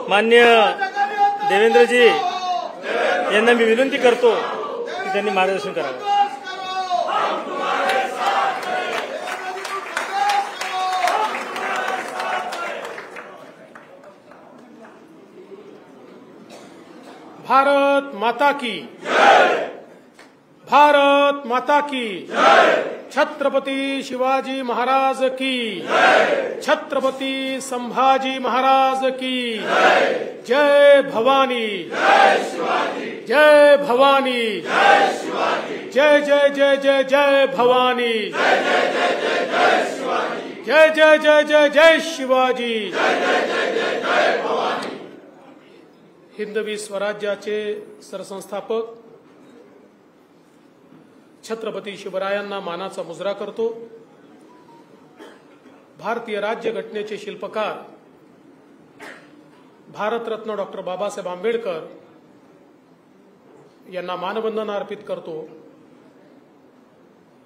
माननीय देवेंद्रजी यांना मी विनंती करतो की त्यांनी मार्गदर्शन करावं. भारत माता की जय. भारत माता की जय. छत्रपती शिवाजी महाराज की जय. छत्रपती संभाजी महाराज की जय. जय भवानी. जय शिवाजी. जय भवानी. जय शिवाजी. जय जय जय जय जय भवानी. जय जय जय जय जय शिवाजी. जय जय जय जय जय शिवाजी. जय जय जय जय जय भवानी. हिंदवी स्वराज्याचे सरसंस्थापक छत्रपती शिवरायांना मानाचा मुजरा करतो. भारतीय राज्य घटनेचे शिल्पकार भारतरत्न डॉक्टर बाबासाहेब आंबेडकर यांना मानवंदना अर्पित करतो.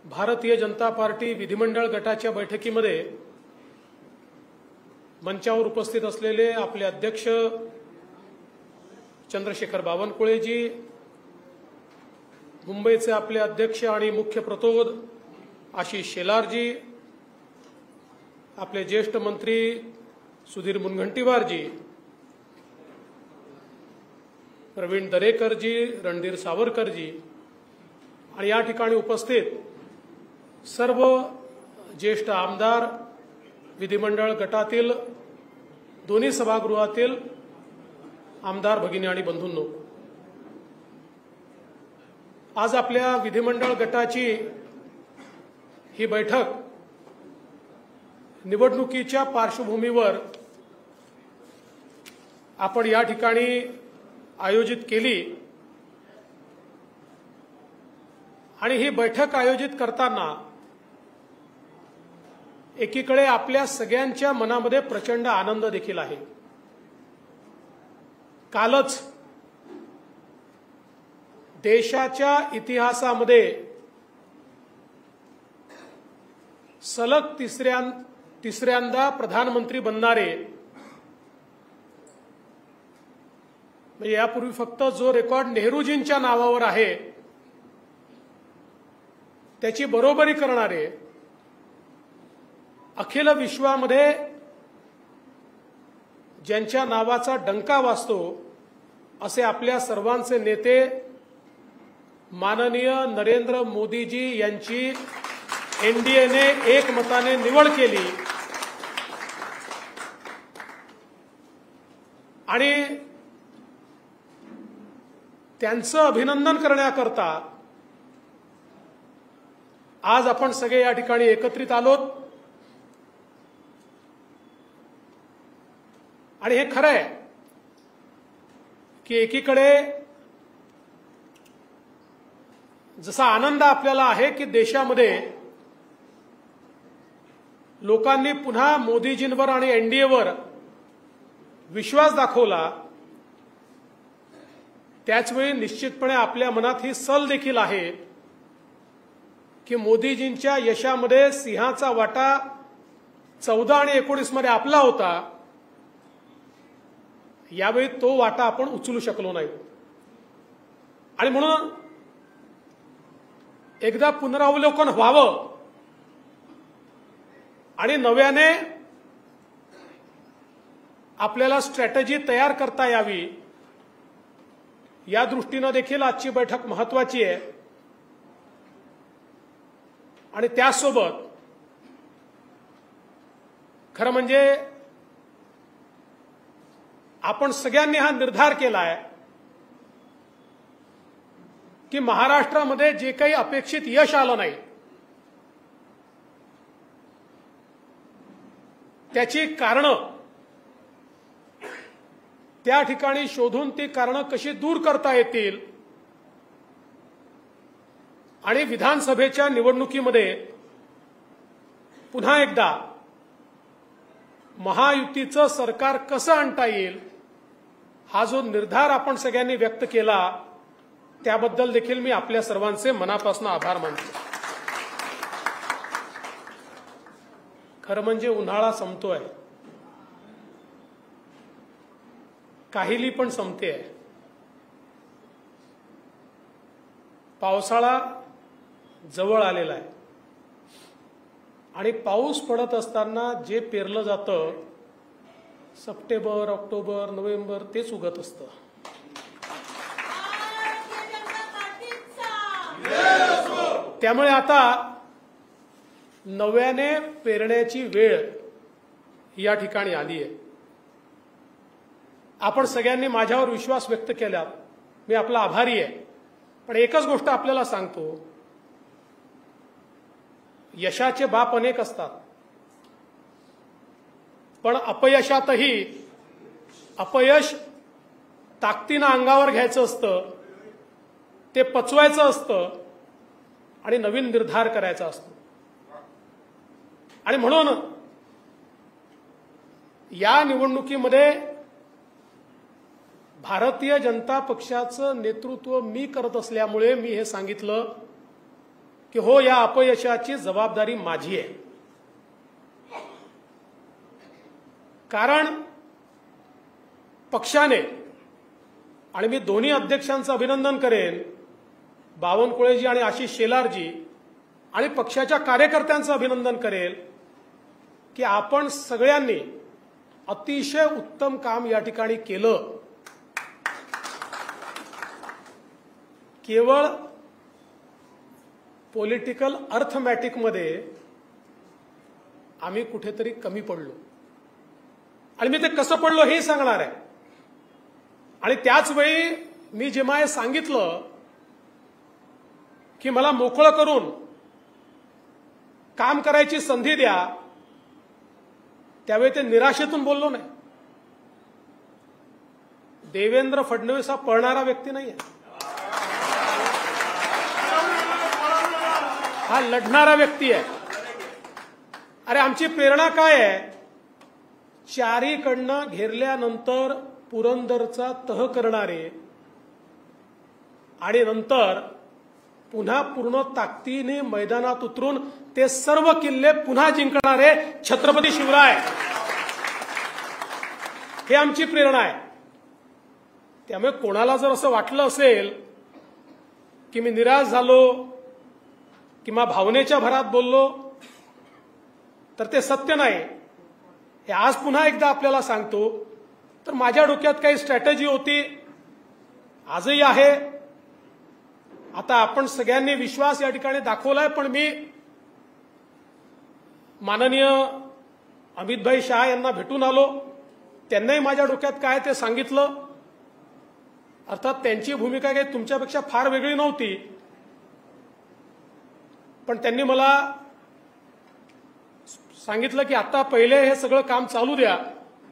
भारतीय जनता पार्टी विधिमंडळ गटाच्या बैठकीमध्ये मंचावर उपस्थित असलेले आपले अध्यक्ष चंद्रशेखर बावनकुळेजी, मुंबईचे आपले अध्यक्ष आणि मुख्य प्रतोद आशिष शेलारजी, आपले ज्येष्ठ मंत्री सुधीर मुनगंटीवारजी, प्रवीण दरेकरजी, रणधीर सावरकरजी आणि या ठिकाणी उपस्थित सर्व ज्येष्ठ आमदार, विधिमंडळ गटातील दोन्ही सभागृहातील आमदार भगिनी आणि बंधूंनो, आज आपल्या विधिमंडळ गटाची ही बैठक निवडणुकीच्या पार्श्वभूमीवर आपण या ठिकाणी आयोजित केली आणि ही बैठक आयोजित करताना एकीकडे आपल्या सगळ्यांच्या मनामध्ये प्रचंड आनंद देखील आहे. कालच देशाच्या इतिहासामध्ये सलग तिसऱ्यांदा प्रधानमंत्री बनणारे, म्हणजे यापूर्वी फक्त जो रेकॉर्ड नेहरूजींच्या नावावर आहे त्याची बरोबरी करणारे, अखिल विश्वामध्ये ज्यांच्या नावाचा डंका वाजतो असे आपल्या सर्वांचे नेते माननीय नरेंद्र मोदीजी यांची एनडीएने एकमताने निवड केली आणि त्यांचं अभिनंदन करण्याकरता आज आपण सगळे या ठिकाणी एकत्रित आलोत. आणि हे खरं आहे की एकीकडे जसा आनंद आपल्याला आहे की देशामध्ये लोकांनी पुन्हा मोदीजींवर आणि एनडीएवर विश्वास दाखवला, त्याचवेळी निश्चितपणे आपल्या मनात ही सल देखील आहे की मोदीजींच्या यशामध्ये सिंहाचा वाटा 14 आणि 19 मध्ये आपला होता. यावेळी तो वाटा आपण उचलू शकलो नाही आणि म्हणून एकदा पुनरावलोकन व्हावं आणि नव्याने आपल्याला स्ट्रॅटेजी तयार करता यावी, या दृष्टीनं देखील आजची बैठक महत्वाची आहे. आणि त्यासोबत खरं म्हणजे आपण सगळ्यांनी हा निर्धार केलाय की महाराष्ट्रामध्ये जे काही अपेक्षित यश आलं नाही त्याची कारणं त्या ठिकाणी शोधून ती कारणं कशी दूर करता येतील आणि विधानसभेच्या निवडणुकीमध्ये पुन्हा एकदा महायुतीचं सरकार कसं आणता येईल हा जो निर्धार आपण सगळ्यांनी व्यक्त केला त्याबद्दल देखील मी आपल्या सर्वांचे मनापासून आभार मानतो. खरं म्हणजे उन्हाळा संपतोय काहिली पण संपते आहे. पावसाळा जवळ आलेला आहे आणि पाऊस पडत असताना जे पेरलं जातं सप्टेंबर, ऑक्टोबर, नोव्हेंबर तेच उगत असतं. त्यामुळे आता नव्याने पेरण्याची वेळ या ठिकाणी आली आहे. आपण सगळ्यांनी माझ्यावर विश्वास व्यक्त केला, मी आपला आभारी आहे. पण एकच गोष्ट आपल्याला सांगतो, यशाचे बाप अनेक असतात, पण अपयशातही अपयश ताकदीनं अंगावर घ्यायचं असतं, ते पचवायचं असतं आणि नवीन निर्धार करायचा असतो. आणि म्हणून या निवडणुकीमध्ये भारतीय जनता पक्षाचं नेतृत्व मी करत असल्यामुळे मी हे सांगितलं की हो, या अपयशाची जबाबदारी माझी आहे. कारण पक्षाने, आणि मी दोन्ही अध्यक्षांचं अभिनंदन करेन, बावनकुळेजी आणि आशिष शेलारजी, आणि पक्षाच्या कार्यकर्त्यांचं अभिनंदन करेल की आपण सगळ्यांनी अतिशय उत्तम काम या ठिकाणी केलं. केवळ पॉलिटिकल अर्थमॅटिकमध्ये आम्ही कुठेतरी कमी पडलो, आणि मी ते कसं पडलो हे सांगणार आहे. आणि त्याच वेळी मी जेव्हा हे सांगितलं की मला मोकळं करून काम करायची संधी द्या, त्यावेळी ते निराशेतून बोललो नाही. देवेंद्र फडणवीस हा पळणारा व्यक्ती नाही आहे, हा लढणारा व्यक्ती आहे. अरे आमची प्रेरणा काय आहे? चारीकडनं घेरल्यानंतर पुरंदरचा तह करणारे आणि नंतर पुन्हा पूर्ण ताकदीने मैदानात उतरून ते सर्व किल्ले पुन्हा जिंकणारे छत्रपती शिवराय, हे आमची प्रेरणा आहे. त्यामुळे कोणाला जर असं वाटलं असेल की मी निराश झालो किंवा भावनेच्या भरात बोललो तर ते सत्य नाही. हे आज पुन्हा एकदा आपल्याला सांगतो. तर माझ्या डोक्यात काही स्ट्रॅटेजी होती, आजही आहे. आता आपण सगळ्यांनी विश्वास या ठिकाणी दाखवलाय, पण मी माननीय अमितभाई शाह यांना भेटून आलो, त्यांनाही माझ्या डोक्यात काय ते सांगितलं. अर्थात त्यांची भूमिका काही तुमच्यापेक्षा फार वेगळी नव्हती, पण त्यांनी मला सांगितलं की आता पहिले हे सगळं काम चालू द्या,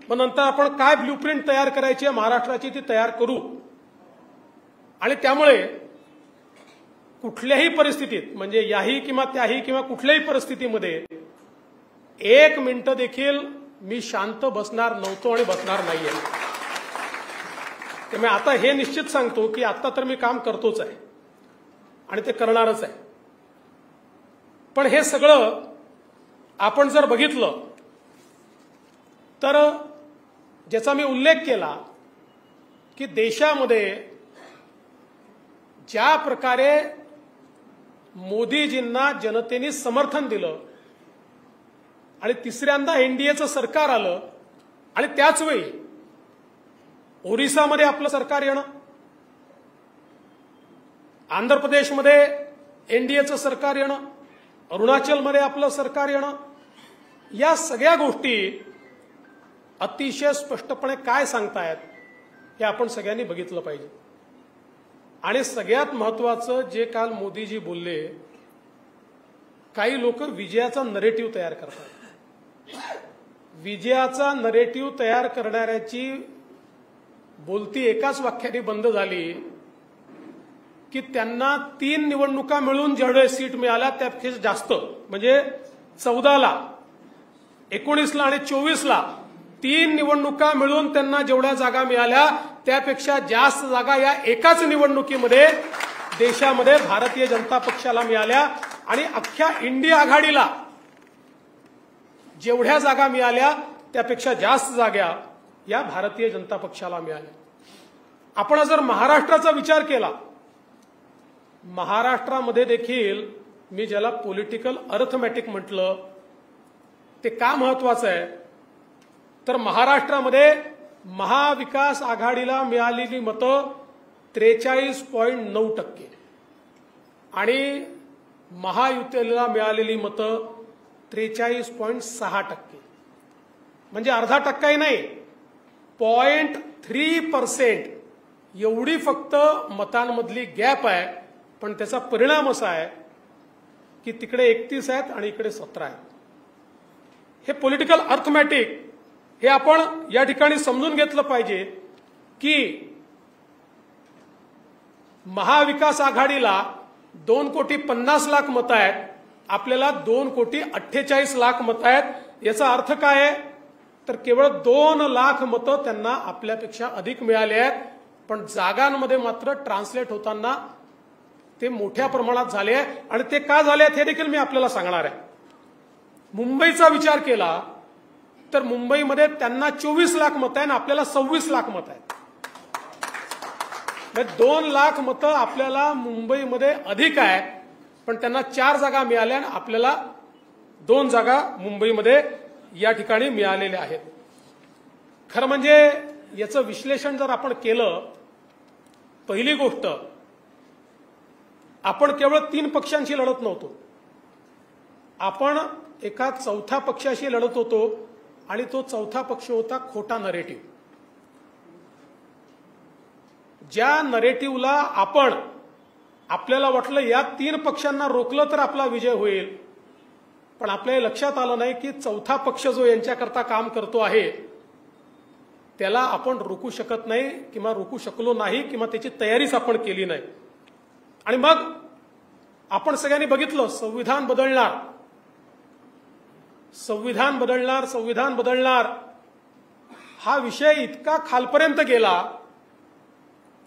मग नंतर आपण काय ब्ल्यूप्रिंट तयार करायची आहे महाराष्ट्राची ती तयार करू. आणि त्यामुळे कुठल्याही परिस्थितीत, म्हणजे याही किंवा त्याही किंवा कुठल्याही परिस्थितीमध्ये एक मिनिट देखील मी शांत बसणार नव्हतो आणि बसणार नाहीये. त्यामुळे आता हे निश्चित सांगतो की आता तर मी काम करतोच आहे आणि ते करणारच आहे. पण हे सगळं आपण जर बघितलं तर ज्याचा मी उल्लेख केला की देशामध्ये ज्या प्रकारे मोदीजींना जनतेने समर्थन दिलं आणि तिसऱ्यांदा एनडीएचं सरकार आलं, आणि त्याच वेळी ओरिसामध्ये आपलं सरकार येणं, आंध्र प्रदेशमध्ये एनडीएचं सरकार येणं, अरुणाचलमध्ये आपलं सरकार येणं, या सगळ्या गोष्टी अतिशय स्पष्टपणे काय सांगतायत हे आपण सगळ्यांनी बघितलं पाहिजे. आणि सगळ्यात महत्वाचं जे काल मोदीजी बोलले, काही लोक विजयाचा नरेटिव्ह तयार करतात. विजयाचा नरेटिव्ह तयार करणाऱ्याची बोलती एकाच वाक्याने बंद झाली की त्यांना 3 निवडणुका मिळून जेवढे सीट मिळाल्या त्यापेक्षा जास्त, म्हणजे 14ला, 19ला आणि 24ला 3 निवडणुका मिळून त्यांना जेवढ्या जागा मिळाल्या त्यापेक्षा जास्त जागा या एकाच निवडणुकीमध्ये देशामध्ये भारतीय जनता पक्षाला मिळाल्या. आणि अख्ख्या इंडिया आघाडीला जेवढ्या जागा मिळाल्या त्यापेक्षा जास्त जागा या भारतीय जनता पक्षाला मिळाल्या. आपण जर महाराष्ट्राचा विचार केला, महाराष्ट्रामध्ये देखील मी ज्याला पॉलिटिकल अर्थमॅटिक म्हटलं ते का महत्वाचं आहे, तर महाराष्ट्रामध्ये महाविकास आघाडीला मिळालेली मतं 43.9% आणि महायुतीला मिळालेली मतं 43.6%. म्हणजे अर्धा टक्काही नाही, 0.3% एवढी फक्त मतांमधली गॅप आहे. पण त्याचा परिणाम असा आहे की तिकडे 31 आहेत आणि इकडे 17 आहेत. हे पॉलिटिकल अर्थमॅटिक हे आपण या ठिकाणी समजून घेतलं पाहिजे की महाविकास आघाडीला 2,50,00,000 मतं आहेत, आपल्याला 2,48,00,000 मतं आहेत. याचा अर्थ काय आहे, तर केवळ 2 लाख मतं त्यांना आपल्यापेक्षा अधिक मिळाले आहेत. पण जागांमध्ये मात्र ट्रान्सलेट होताना ते मोठ्या प्रमाणात झाले आहे. आणि ते का झाले आहेत हे देखील मी आपल्याला सांगणार आहे. मुंबईचा विचार केला तर मुंबईमध्ये त्यांना 24 लाख मतं आहे आणि आपल्याला 26 लाख मतं आहेत. 2 लाख मतं आपल्याला मुंबईमध्ये अधिक आहे, पण त्यांना 4 जागा मिळाल्या आणि आपल्याला 2 जागा मुंबईमध्ये या ठिकाणी मिळालेल्या आहेत. खरं म्हणजे याचं विश्लेषण जर आपण केलं, पहिली गोष्ट, आपण केवळ 3 पक्षांशी लढत नव्हतो, आपण एका चौथ्या पक्षाशी लढत होतो आणि तो चौथा पक्ष होता खोटा नरेटिव्ह. ज्या नरेटिव्हला आपल्याला वाटलं या 3 पक्षांना रोखलं तर आपला विजय होईल, पण आपल्या लक्षात आलं नाही की चौथा पक्ष जो यांच्याकरता काम करतो आहे त्याला आपण रोखू शकत नाही किंवा रोखू शकलो नाही किंवा त्याची तयारीच आपण केली नाही. आणि मग आपण सगळ्यांनी बघितलं संविधान बदलणार, संविधान बदलणार, संविधान बदलणार हा विषय इतका खालपर्यंत गेला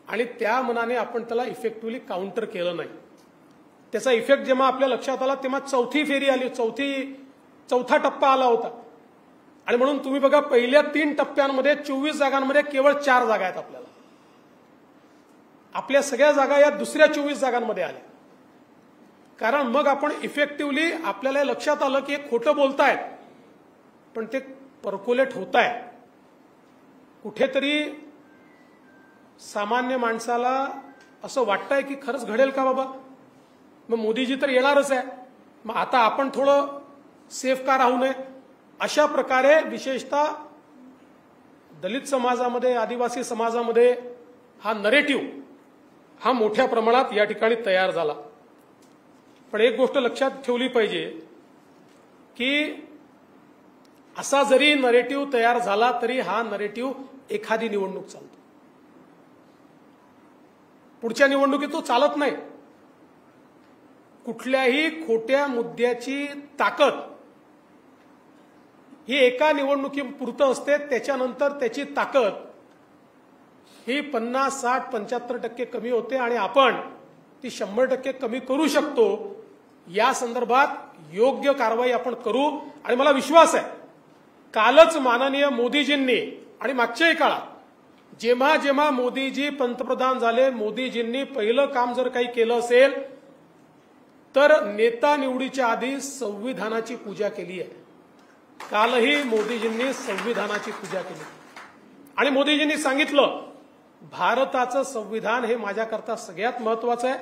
आणि त्या मनाने आपण त्याला इफेक्टिव्हली काउंटर केलं नाही. त्याचा इफेक्ट जेव्हा आपल्या लक्षात आला तेव्हा चौथी फेरी आली, चौथा टप्पा आला होता. आणि म्हणून तुम्ही बघा पहिल्या 3 टप्प्यांमध्ये 24 जागांमध्ये केवळ 4 जागा आहेत आपल्याला. आपल्या सगळ्या जागा या दुसऱ्या 24 जागांमध्ये आल्या. कारण मग आपण इफेक्टिव्हली आपल्याला लक्षात आलं की हे खोटं बोलतायत पण ते पर्क्युलेट होत आहे. कुठेतरी सामान्य माणसाला असं वाटतंय की खरंच घडेल का बाबा, मग मोदीजी तर येणारच आहे, मग आता आपण थोडं सेफ का राहू नये. अशा प्रकारे विशेषतः दलित समाजामध्ये, आदिवासी समाजामध्ये हा नरेटिव्ह हा मोठ्या प्रमाणात या ठिकाणी तयार झाला. पण एक गोष्ट लक्षात ठेवली पाहिजे की असा जरी नरेटिव्ह तयार झाला तरी हा नरेटिव्ह एखादी निवडणूक चालतो, पुढच्या निवडणुकीत तो चालत नाही. कुठल्याही खोट्या मुद्द्याची ताकद ही एका निवडणुकीपुरतं असते, त्याच्यानंतर त्याची ताकद ही 50, 60, 75% कमी होते आणि आपण ती 100% कमी करू शकतो. या संदर्भात योग्य कारवाई आपण करू. आणि मला विश्वास आहे कालच माननीय मोदीजींनी आणि मागच्याही काळात जेव्हा जेव्हा मोदीजी पंतप्रधान झाले, मोदीजींनी पहिलं काम जर काही केलं असेल तर नेता निवडीच्या आधी संविधानाची पूजा केली आहे. कालही मोदीजींनी संविधानाची पूजा केली आणि मोदीजींनी सांगितलं भारताचं संविधान हे माझ्याकरता सगळ्यात महत्वाचं आहे.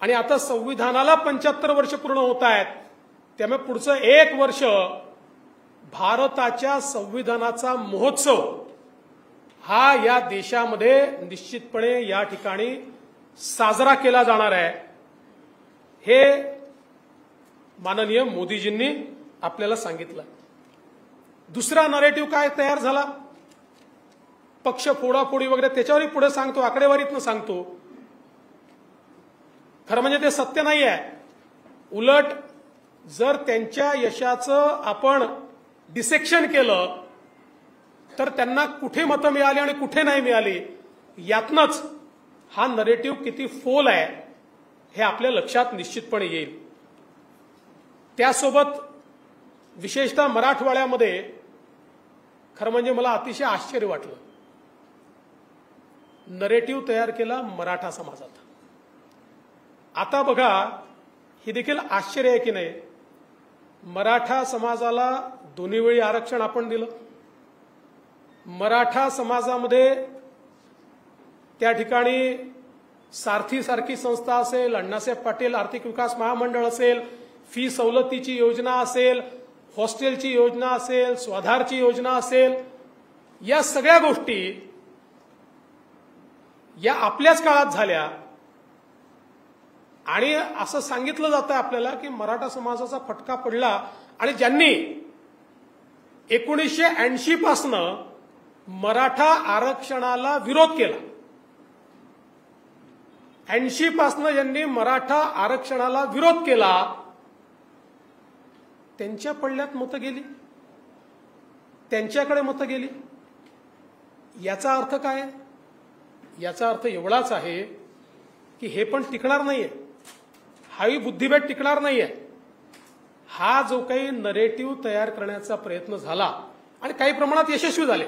आणि आता संविधानाला 75 वर्ष पूर्ण होत आहेत, त्यामुळे पुढचं 1 वर्ष भारताच्या संविधानाचा महोत्सव हा या देशामध्ये निश्चितपणे या ठिकाणी साजरा केला जाणार आहे. हे माननीय मोदीजींनी आपल्याला सांगितलं. दुसरा नरेटिव्ह काय तयार झाला, पक्ष फोडाफोडी वगैरे, त्याच्यावरही पुढे सांगतो, आकडेवारीतनं सांगतो. खरं म्हणजे ते सत्य नाही आहे. उलट जर त्यांच्या यशाचं आपण डिसेक्शन केलं तर त्यांना कुठे मतं मिळाली आणि कुठे नाही मिळाली यातनंच हा नरेटिव्ह किती फोल आहे हे आपल्या लक्षात निश्चितपणे येईल. त्यासोबत विशेषतः मराठवाड्यामध्ये खरं म्हणजे मला अतिशय आश्चर्य वाटलं. नरेटिव्ह तयार केला मराठा समाजात. आता बघा, हे देखील आश्चर्य आहे की नाही, मराठा समाजाला दोन्ही वेळी आरक्षण आपण दिलं. मराठा समाजामध्ये त्या ठिकाणी सारथी संस्था असेल, अण्णासाहेब पाटील आर्थिक विकास महामंडळ असेल, फी सवलतीची योजना असेल, हॉस्टेलची योजना असेल, स्वाधारची योजना असेल, या सगळ्या गोष्टी या आपल्याच काळात झाल्या. आणि असं सांगितलं जातं आपल्याला की मराठा समाजाचा फटका पडला. आणि ज्यांनी 1980 पासनं मराठा आरक्षणाला विरोध केला, 80 पासनं ज्यांनी मराठा आरक्षणाला विरोध केला, त्यांच्या पडल्यात मतं गेली, त्यांच्याकडे मतं गेली. याचा अर्थ काय आहे? याचा अर्थ एवढाच आहे की हे पण टिकणार नाहीये, हाही बुद्धिबळ टिकणार नाहीये. हा जो काही नरेटिव्ह तयार करण्याचा प्रयत्न झाला आणि काही प्रमाणात यशस्वी झाले,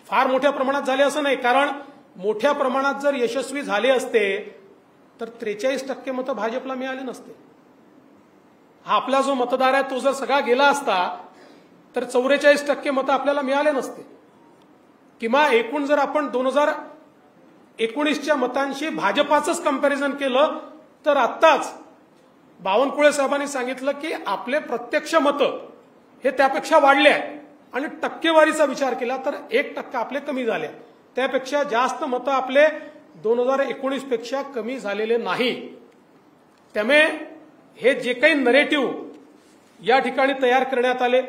फार मोठ्या प्रमाणात झाले असं नाही, कारण मोठ्या प्रमाणात जर यशस्वी झाले असते तर 43% मतं भाजपला मिळाले नसते. हा आपला जो मतदार आहे तो जर सगळा गेला असता तर 44% मतं आपल्याला मिळाले नसते. किंवा एकूण जर आपण 2019च्या मतांशी भाजपाचंच कंपॅरिझन केलं तर आत्ताच बावनकुळे साहेबांनी सांगितलं की आपले प्रत्यक्ष मतं हे त्यापेक्षा वाढले आहे आणि टक्केवारीचा विचार केला तर 1% आपले कमी झाले. त्यापेक्षा जास्त मतं आपले 2019 पेक्षा कमी झालेले नाही. त्यामुळे हे जे काही नरेटिव्ह या ठिकाणी तयार करण्यात आले,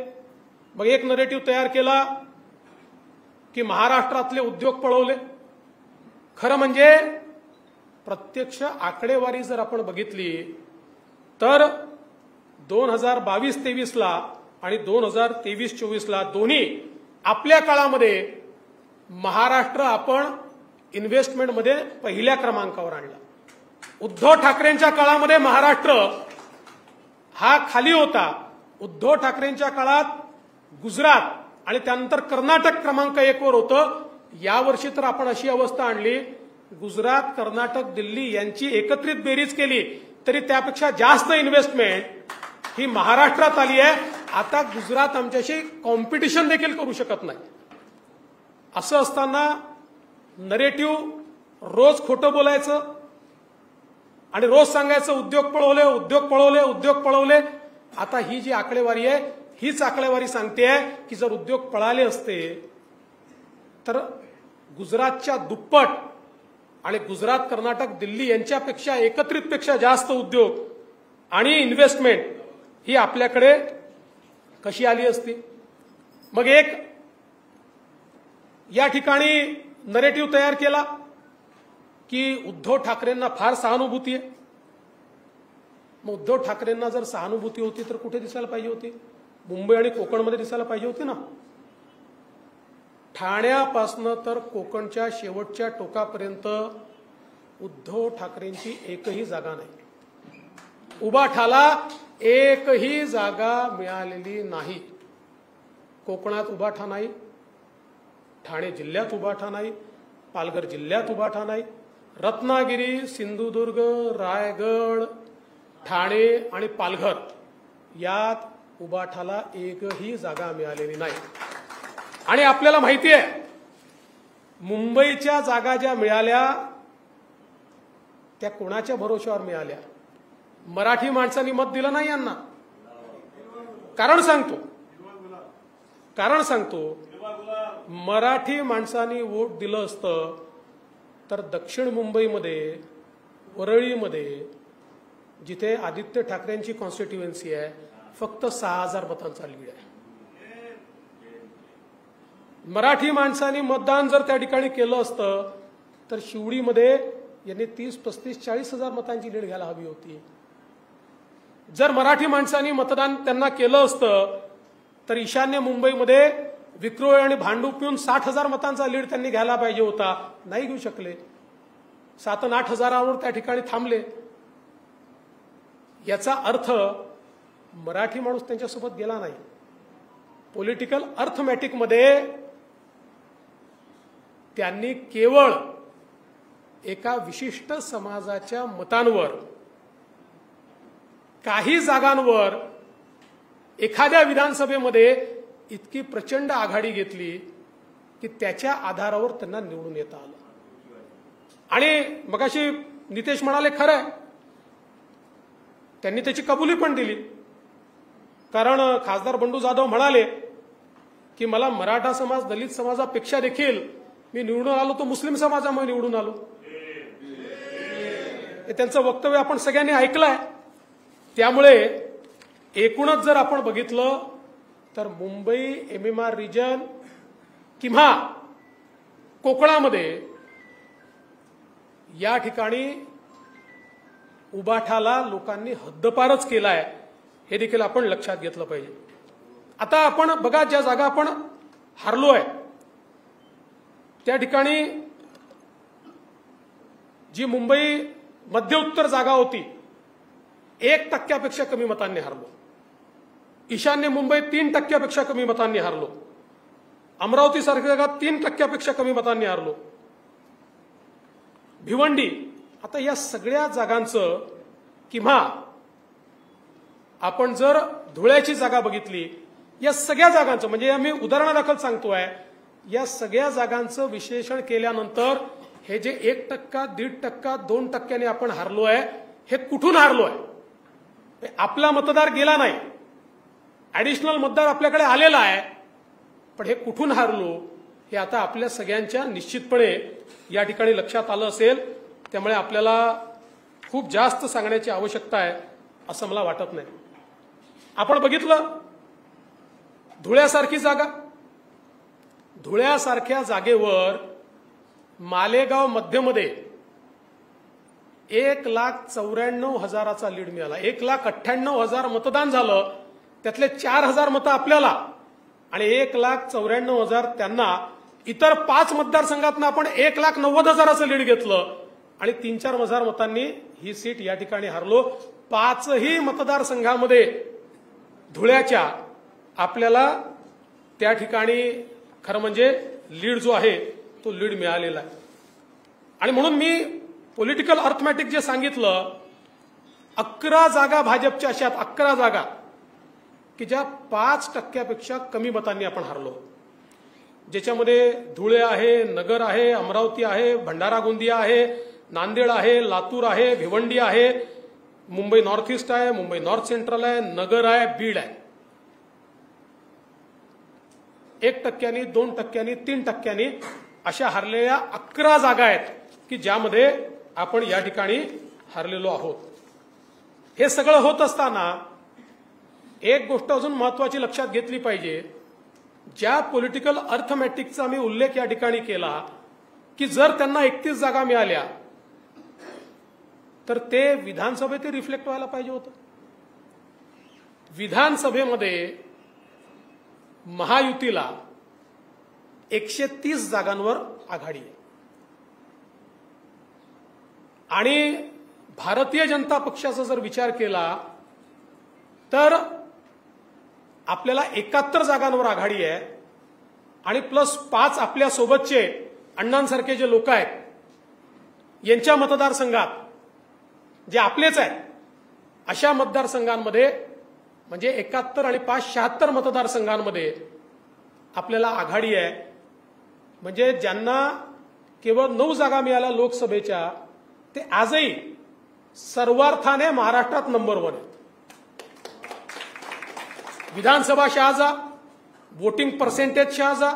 मग एक नरेटिव्ह तयार केला की महाराष्ट्रातले उद्योग पळवले. खरं म्हणजे प्रत्यक्ष आकडेवारी जर आपण बघितली तर 2022-23ला आणि 2023-24ला दोन्ही आपल्या काळामध्ये महाराष्ट्र आपण इन्व्हेस्टमेंटमध्ये पहिल्या क्रमांकावर आणला. उद्धव ठाकरेंच्या काळामध्ये महाराष्ट्र हा खाली होता. उद्धव ठाकरेंच्या काळात गुजरात आणि त्यानंतर कर्नाटक क्रमांक 1 वर होतं. यावर्षी तर आपण अशी अवस्था आणली, गुजरात, कर्नाटक, दिल्ली यांची एकत्रित बेरीज केली तरी त्यापेक्षा जास्त इन्व्हेस्टमेंट ही महाराष्ट्रात आली आहे. आता गुजरात आमच्याशी कॉम्पिटिशन देखील करू शकत नाही. असं असताना नरेटिव्ह रोज खोटं बोलायचं आणि रोज सांगायचं उद्योग पळवले, उद्योग पळवले, उद्योग पळवले. आता ही जी आकडेवारी आहे हीच आकडेवारी सांगते की जर उद्योग पळाले असते तर गुजरातच्या दुप्पट आणि गुजरात, कर्नाटक, दिल्ली यांच्यापेक्षा एकत्रितपेक्षा जास्त उद्योग आणि इन्व्हेस्टमेंट ही आपल्याकडे कशी आली असती. मग एक या ठिकाणी नरेटिव्ह तयार केला की उद्धव ठाकरेंना फार सहानुभूती आहे. मग उद्धव ठाकरेंना जर सहानुभूती होती तर कुठे दिसायला पाहिजे होती? मुंबई आणि कोकणमध्ये दिसायला पाहिजे होती ना. ठाण्यापासनं तर कोकणच्या शेवटच्या टोकापर्यंत उद्धव ठाकरेंची एकही जागा नाही. उबाठाला एकही जागा मिळालेली नाही. कोकणात उबाठा नाही, ठाणे जिल्ह्यात उबाठा नाही, पालघर जिल्ह्यात उबाठा नाही, रत्नागिरी, सिंधुदुर्ग, रायगड, ठाणे आणि पालघर यात उबाठाला एकही जागा मिळालेली नाही. आणि आपल्याला माहिती आहे मुंबईच्या जागा ज्या मिळाल्या त्या कोणाच्या भरोश्यावर मिळाल्या? मराठी माणसांनी मत दिलं नाही यांना. कारण सांगतो मराठी माणसांनी वोट दिलं असतं तर दक्षिण मुंबईमध्ये, वरळीमध्ये, जिथे आदित्य ठाकरेंची कॉन्स्टिट्युएन्सी आहे, फक्त 6000 मतांचा लीड आहे. मराठी माणसांनी मतदान जर त्या ठिकाणी केलं असतं तर शिवडीमध्ये यांनी 30, 35, 40,000 मतांची लीड घ्यायला हवी होती. जर मराठी माणसांनी मतदान त्यांना केलं असतं तर ईशान्य मुंबईमध्ये विक्रोळी आणि भांडूप पिऊन 60,000 मतांचा लीड त्यांनी घ्यायला पाहिजे होता. नाही घेऊ शकले. 7 आणि 8 हजारावर त्या ठिकाणी थांबले. याचा अर्थ मराठी माणूस त्यांच्यासोबत गेला नाही. पॉलिटिकल अर्थमॅटिकमध्ये त्यांनी केवळ एका विशिष्ट समाजाच्या मतांवर, काही जागांवर एखाद्या विधानसभेमध्ये इतकी प्रचंड आघाडी घेतली की त्याच्या आधारावर त्यांना निवडून येता आलं. आणि मगाशी नितेश म्हणाले खरं आहे, त्यांनी त्याची कबुली पण दिली. कारण खासदार बंडू जाधव म्हणाले की मला मराठा समाज दलित समाजापेक्षा देखील मी निवडून आलो तो मुस्लिम समाजामुळे निवडून आलो. हे त्यांचं वक्तव्य आपण सगळ्यांनी ऐकलंय. त्यामुळे एकूणच जर आपण बघितलं तर मुंबई MMR रिजन किंवा कोकणामध्ये या ठिकाणी उबाठाला लोकांनी हद्दपारच केलाय, हे देखील आपण लक्षात घेतलं पाहिजे. आता आपण बघा, ज्या जागा आपण हारलोय त्या ठिकाणी जी मुंबई मध्य उत्तर जागा होती 1% कमी मतांनी हारलो. ईशान्य मुंबई 3% कमी मतांनी हारलो. अमरावती सारख्या जागा 3% कमी मतांनी हारलो. भिवंडी, आता या सगळ्या जागांचं किंवा आपण जर धुळ्याची जागा बघितली, या सगळ्या जागांचं, म्हणजे मी उदाहरणादाखल सांगतोय, या सगळ्या जागांचं विश्लेषण केल्यानंतर हे जे 1%, 1.5%, 2% आपण हारलोय, हे कुठून हारलोय? आपला मतदार गेला नाही, ऍडिशनल मतदार आपल्याकडे आलेला आहे, पण हे कुठून हारलो हे आता आपल्या सगळ्यांच्या निश्चितपणे या ठिकाणी लक्षात आलं असेल. त्यामुळे आपल्याला खूप जास्त सांगण्याची आवश्यकता आहे असं मला वाटत नाही. आपण बघितलं धुळ्यासारखी जागा, धुळ्यासारख्या जागेवर मालेगाव मध्यमध्ये 1,94,000 लीड मिळाला. 1,98,000 मतदान झालं, त्यातले 4,000 मतं आपल्याला आणि 1,94,000 त्यांना. इतर 5 मतदारसंघातनं आपण 1,90,000 लीड घेतलं आणि 3-4,000 मतांनी ही सीट या ठिकाणी हारलो. 5ही मतदारसंघामध्ये धुळ्याच्या आपल्याला त्या ठिकाणी खरं म्हणजे लीड जो आहे तो लीड मिळालेला आहे. आणि म्हणून मी पॉलिटिकल अर्थमॅटिक जे सांगितलं, 11 जागा भाजपच्या अशा 11 जागा की ज्या 5% कमी मतांनी आपण हारलो, ज्याच्यामध्ये धुळे आहे, नगर आहे, अमरावती आहे, भंडारा गोंदिया आहे, नांदेड आहे, लातूर आहे, भिवंडी आहे, मुंबई नॉर्थ ईस्ट आहे, मुंबई नॉर्थ सेंट्रल आहे, नगर आहे, बीड आहे. 1%, 2%, 3% अशा हारलेल्या 11 जागा आहेत की ज्यामध्ये आपण या ठिकाणी हारलेलो आहोत. हे सगळं होत असताना एक गोष्ट अजून महत्वाची लक्षात घेतली पाहिजे. ज्या पॉलिटिकल अर्थमॅटिकचा मी उल्लेख या ठिकाणी केला की जर त्यांना 31 जागा मिळाल्या तर ते विधानसभेत रिफ्लेक्ट व्हायला पाहिजे होतं. विधानसभेमध्ये महायुतीला 130 जागांवर आघाडी आहे आणि भारतीय जनता पक्षाचा जर विचार केला तर आपल्याला 71 जागांवर आघाडी आहे आणि प्लस 5 आपल्या सोबतचे अण्णांसारखे जे लोक आहेत यांच्या मतदारसंघात जे आपलेच आहेत अशा मतदारसंघांमध्ये म्हणजे 71 आणि 5 76 मतदारसंघांमध्ये आपल्याला आघाडी आहे. म्हणजे ज्यांना केवळ 9 जागा मिळाल्या लोकसभेच्या ते आजही सर्वार्थाने महाराष्ट्रात नंबर 1 आहेत. विधानसभा शहाजा, वोटिंग पर्सेंटेज शहाजा,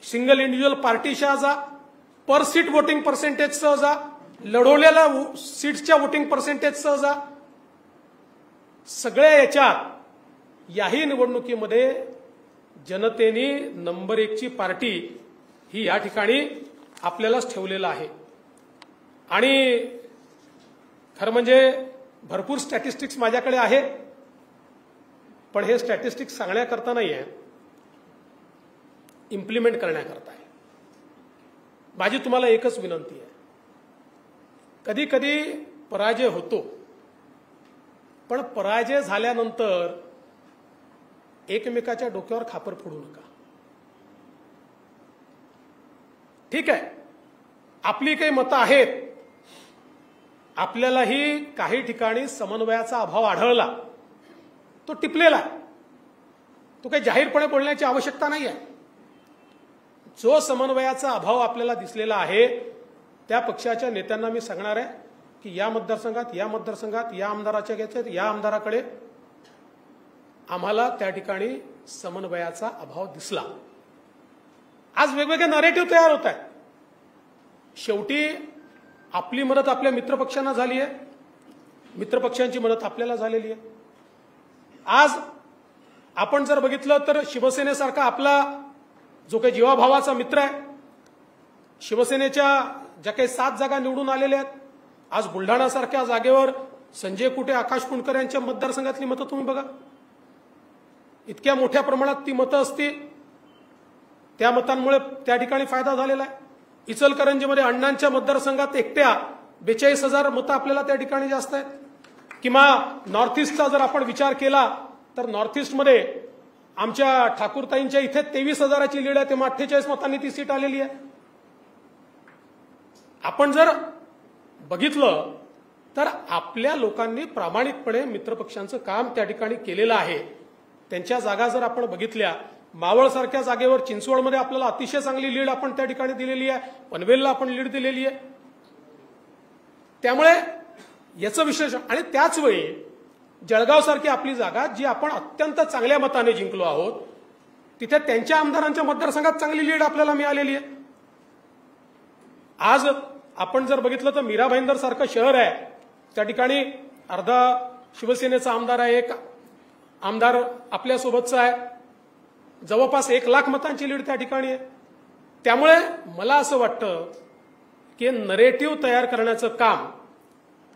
सिंगल इंडिव्हिज्युअल पार्टी शहाजा, पर सीट वोटिंग पर्सेंटेज सहजा, लढवलेल्या सीट्सच्या वोटिंग पर्सेंटेज सहजा, सगळ्या याच्यात याही निवडणुकीमध्ये जनतेने नंबर 1ची पार्टी ही या ठिकाणी आपल्यालाच ठेवलेलं आहे. आणि खरं म्हणजे भरपूर स्टॅटिस्टिक्स माझ्याकडे आहे, पण हे स्टॅटिस्टिक्स सांगण्याकरता नाही आहे, इम्प्लिमेंट करण्याकरता आहे. माझी तुम्हाला एकच विनंती आहे, कधी कधी पराजय होतो, पण पराजय झाल्यानंतर एकमेकाच्या डोक्यावर खापर फोडू नका. ठीक आहे, आपली काही मतं आहेत. आपल्यालाही काही ठिकाणी समन्वयाचा अभाव आढळला, तो टिपलेला आहे. तो काही जाहीरपणे बोलण्याची आवश्यकता नाही आहे. जो समन्वयाचा अभाव आपल्याला दिसलेला आहे त्या पक्षाच्या नेत्यांना मी सांगणार आहे की या मतदारसंघात या आमदाराच्या घेतल्यात या आमदाराकडे आम्हाला त्या ठिकाणी समन्वयाचा अभाव दिसला. आज वेगवेगळे नरेटिव्ह तयार होत आहेत. शेवटी आपली मदत आपल्या मित्रपक्षांना झाली आहे, मित्रपक्षांची मदत आपल्याला झालेली आहे. आज आपण जर बघितलं तर शिवसेनेसारखा आपला जो काही जीवाभावाचा मित्र आहे, शिवसेनेच्या ज्या काही 7 जागा निवडून आलेल्या आहेत, आज बुलढाणासारख्या जागेवर संजय कुटे, आकाश कुणकर यांच्या मतदारसंघातली मतं तुम्ही बघा. इतक्या मोठ्या प्रमाणात ती मतं असती, त्या मतांमुळे त्या ठिकाणी फायदा झालेला आहे. इचलकरंजीमध्ये अण्णांच्या मतदारसंघात एकट्या 42,000 मतं आपल्याला त्या ठिकाणी जास्त आहेत. किंवा नॉर्थ ईस्टचा जर आपण विचार केला तर नॉर्थ ईस्टमध्ये आमच्या ठाकूरताईंच्या इथे 23,000ची लीड आहे, तेव्हा 48 मतांनी ती सीट आलेली आहे. आपण जर बघितलं तर आपल्या लोकांनी प्रामाणिकपणे मित्रपक्षांचं काम त्या ठिकाणी केलेलं आहे. त्यांच्या जागा जर आपण बघितल्या, मावळसारख्या जागेवर चिंचवडमध्ये आपल्याला अतिशय चांगली लीड आपण त्या ठिकाणी दिलेली आहे, पनवेलला आपण लीड दिलेली आहे. त्यामुळे याचं विश्लेषण, आणि त्याच वेळी जळगावसारखी आपली जागा जी आपण अत्यंत चांगल्या मताने जिंकलो आहोत, तिथे त्यांच्या आमदारांच्या मतदारसंघात चांगली लीड आपल्याला मिळालेली आहे. आज आपण जर बघितलं तर मीरा भाईंदर सारखं शहर आहे, त्या ठिकाणी अर्धा शिवसेनेचा आमदार आहे, एक आमदार आपल्यासोबतचा आहे, जवळपास 1 लाख मतांची लीड त्या ठिकाणी आहे. त्यामुळे मला असं वाटतं की नरेटिव्ह तयार करण्याचं काम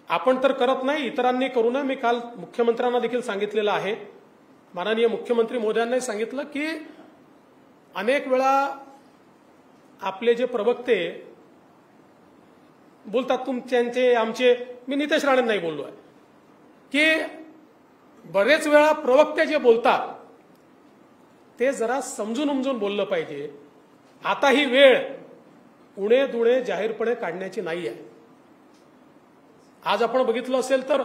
आपण तर करत नाही, इतरांनी करू नये. मी काल मुख्यमंत्र्यांना देखील सांगितलेलं आहे, माननीय मुख्यमंत्री महोदयांनाही सांगितलं की अनेक वेळा आपले जे प्रवक्ते बोलतात, तुमचे आमचे, मी नितेश राणेंनाही बोललो आहे की बरेच वेळा प्रवक्ते जे बोलतात ते जरा समजून उमजून बोललं पाहिजे. आता ही वेळ उणे दुणे जाहीरपणे काढण्याची नाही आहे. आज आपण बघितलं असेल तर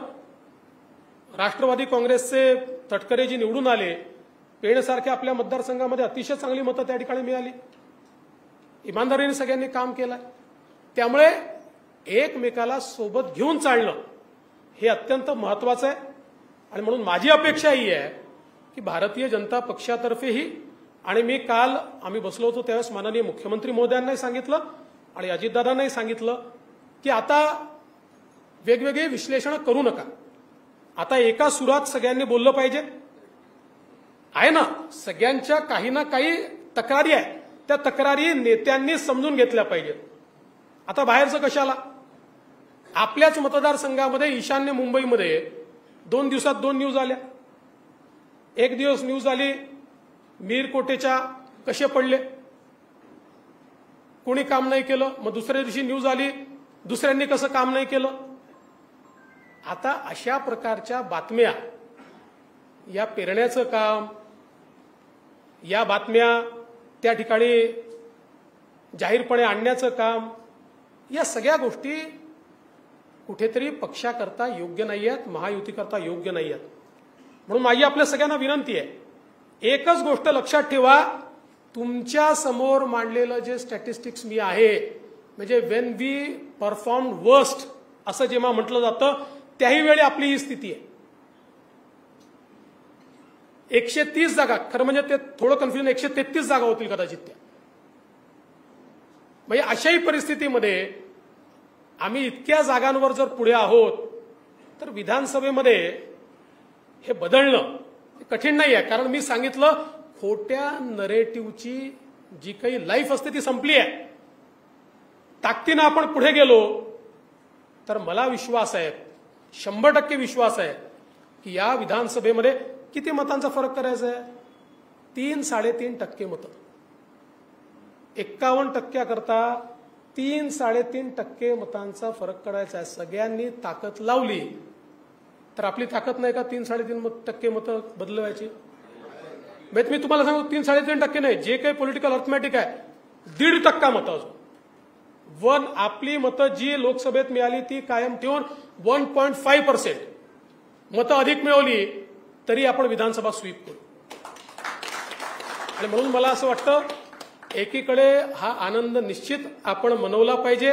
राष्ट्रवादी काँग्रेसचे तटकरे जी निवडून आले, पेणसारख्या आपल्या मतदारसंघामध्ये अतिशय चांगली मतं त्या ठिकाणी मिळाली. इमानदारीने सगळ्यांनी काम केलं. त्यामुळे एकमेकाला सोबत घेऊन चालणं हे अत्यंत महत्वाचं आहे. आणि म्हणून माझी अपेक्षा ही आहे की भारतीय जनता पक्षातर्फेही, आणि मी काल आम्ही बसलो होतो त्यावेळेस माननीय मुख्यमंत्री महोदयांनाही सांगितलं आणि अजितदादांनाही सांगितलं की आता वेगवेगळे विश्लेषण करू नका. आता एका सुरात सगळ्यांनी बोललं पाहिजे. आहे ना, सगळ्यांच्या काही ना काही तक्रारी आहे, त्या तक्रारी नेत्यांनी समजून घेतल्या पाहिजेत. आता बाहेरचं कशाला, आपल्याच मतदारसंघामध्ये ईशान्य मुंबईमध्ये 2 दिवसात 2 न्यूज आल्या. एक दिवस न्यूज आली मीरकोटेच्या कसे पडले, कोणी काम नाही केलं. मग दुसऱ्या दिवशी न्यूज आली दुसऱ्यांनी कसं काम नाही केलं. आता अशा प्रकारच्या बातम्या, या पेरण्याचं काम, या बातम्या त्या ठिकाणी जाहीरपणे आणण्याचं काम, या सगळ्या गोष्टी कुठेतरी पक्षाकरता योग्य नाही आहेत, महायुतीकरता योग्य नाही आहेत. म्हणून माझी आपल्या सगळ्यांना विनंती आहे, एकच गोष्ट लक्षात ठेवा, तुमच्या समोर मांडलेलं जे स्टॅटिस्टिक्स मी आहे, म्हणजे वेन वी परफॉर्म वर्स्ट असं जेव्हा म्हटलं जातं त्याही वेळी आपली ही स्थिती आहे. 130 जागा, खरं म्हणजे ते थोडं कन्फ्युजन, 133 जागा होतील कदाचित त्या. म्हणजे अशाही परिस्थितीमध्ये आम्ही इतक्या जागांवर जर पुढे आहोत तर विधानसभेमध्ये हे बदलणं कठीण नाही आहे. कारण मी सांगितलं, खोट्या नरेटिव्हची जी काही लाईफ असते ती संपली आहे. ताकदीनं आपण पुढे गेलो तर मला विश्वास आहे, 100% विश्वास आहे की या विधानसभेमध्ये किती मतांचा फरक करायचा आहे, 3-3.5% मतं. 51% करता 3-3.5% मतांचा फरक करायचा आहे. सगळ्यांनी ताकद लावली तर आपली ताकद नाही का 3-3.5% मतं बदलवायची. मी तुम्हाला सांगू 3-3.5% नाही, जे काही पॉलिटिकल अर्थमॅटिक आहे 1.5% मतं अजून आपली मतं जी लोकसभेत मिळाली ती कायम ठेवून 1.5% मतं अधिक मिळवली तरी आपण विधानसभा स्वीप करू. आणि म्हणून मला असं वाटतं एकीकडे हा आनंद निश्चित आपण मनवला पाहिजे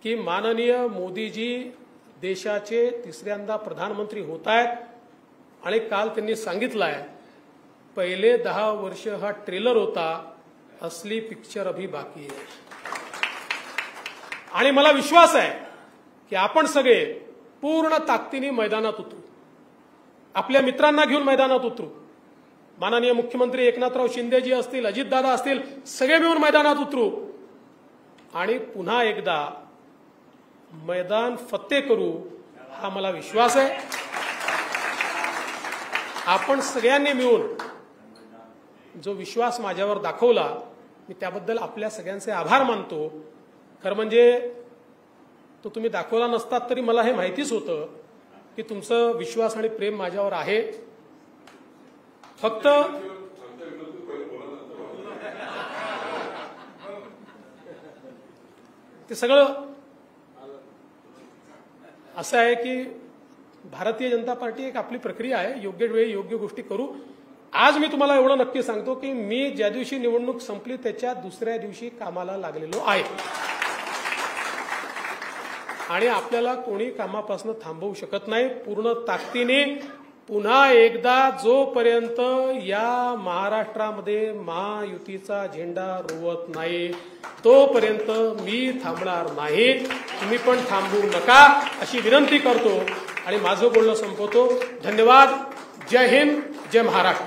की माननीय मोदीजी देशाचे तिसऱ्यांदा प्रधानमंत्री होत आहेत आणि काल त्यांनी सांगितलं आहे पहिले 10 वर्ष हा ट्रेलर होता, असली पिक्चर अभी बाकी आहे. आणि मला विश्वास आहे की आपण सगळे पूर्ण ताकदीने मैदानात उतरू, आपल्या मित्रांना घेऊन मैदानात उतरू. माननीय मुख्यमंत्री एकनाथराव शिंदेजी असतील, अजितदादा असतील, सगळे मिळून मैदानात उतरू आणि पुन्हा एकदा मैदान फत्ते करू, हा मला विश्वास आहे. आपण सगळ्यांनी मिळून जो विश्वास माझ्यावर दाखवला मी त्याबद्दल आपल्या सगळ्यांचे आभार मानतो. खरं म्हणजे तो तुम्ही दाखवला नसतात तरी मला हे माहितीच होतं की तुमचं विश्वास आणि प्रेम माझ्यावर आहे. फक्त ते सगळं असं आहे की भारतीय जनता पार्टी एक आपली प्रक्रिया आहे, योग्य वेळी योग्य गोष्टी करू. आज मी तुम्हाला एवढं नक्की सांगतो की मी ज्या दिवशी निवडणूक संपली त्याच्या दुसऱ्या दिवशी कामाला लागलेलो आहे आणि आपल्याला कोणी कामापासून थांबवू शकत नाही. पूर्ण ताकदीने पुन्हा एकदा जोपर्यंत या महाराष्ट्रामध्ये महायुतीचा झेंडा रोवत नाही तोपर्यंत मी थांबणार नाही. तुम्ही पण थांबू नका अशी विनंती करतो आणि माझं बोलणं संपवतो. धन्यवाद. जय हिंद, जय महाराष्ट्र.